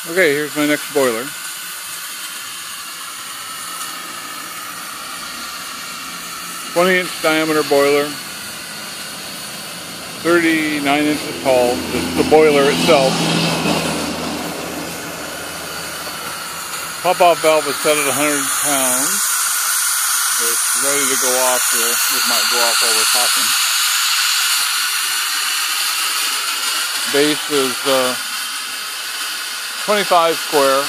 Okay, here's my next boiler. 20-inch diameter boiler, 39 inches tall, just the boiler itself. Pop-off valve is set at 100 pounds. It's ready to go off here. It might go off while we're talking. Base is 25 square,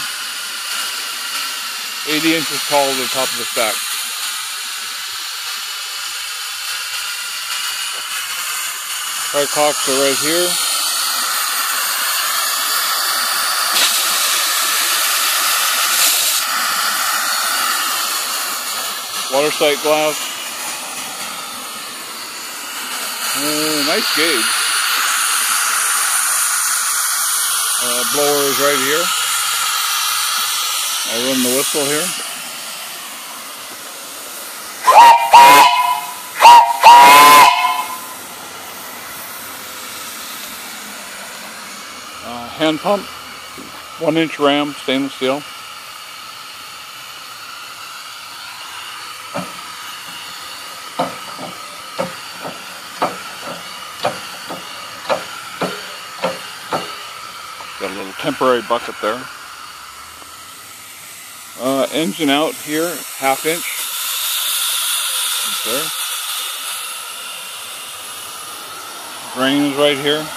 80 inches tall to the top of the stack. Right cocks are right here. Water sight glass. Nice gauge. Blower is right here. I'll run the whistle here. Hand pump, 1-inch ram, stainless steel. Got a little temporary bucket there. Engine out here, 1/2 inch. Right there. Drain is right here.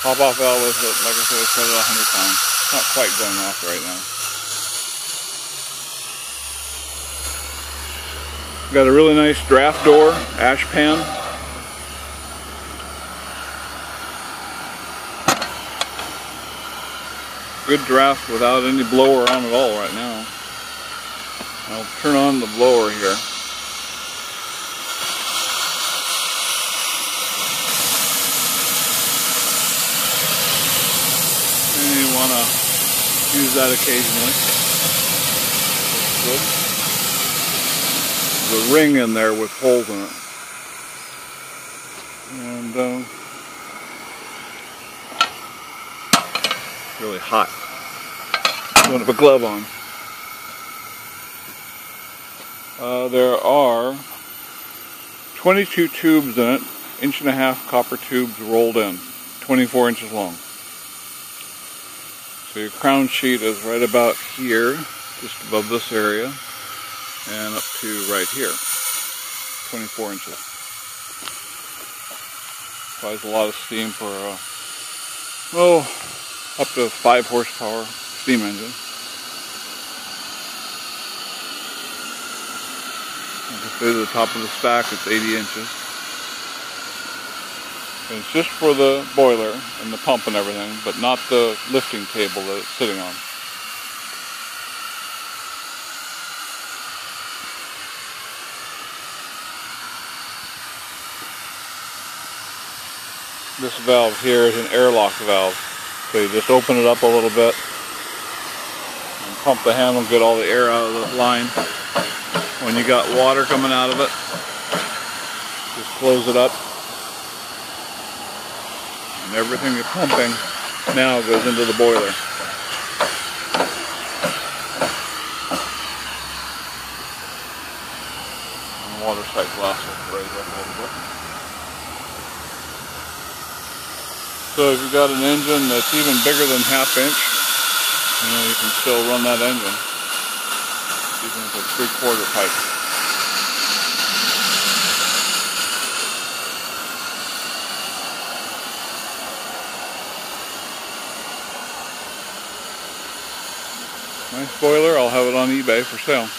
Pop-off valve is, like I said, it's set at 100 pounds. It's not quite going off right now. Got a really nice draft door, ash pan. Good draft without any blower on at all right now. I'll turn on the blower here. You want to use that occasionally. Good. There's a ring in there with holes in it. And really hot. Don't have a glove on. There are 22 tubes in it, 1.5-inch copper tubes rolled in, 24 inches long. So your crown sheet is right about here, just above this area, and up to right here, 24 inches. Provides a lot of steam for up to 5 horsepower steam engine. Like I say, to the top of the stack, it's 80 inches. And it's just for the boiler and the pump and everything, but not the lifting table that it's sitting on. This valve here is an airlock valve. So you just open it up a little bit and pump the handle, get all the air out of the line. When you got water coming out of it, just close it up. And everything you're pumping now goes into the boiler. And the water sight glass will raise up a little bit. So if you've got an engine that's even bigger than 1/2 inch, you can still run that engine, even if it's 3/4 pipe. Nice boiler. I'll have it on eBay for sale.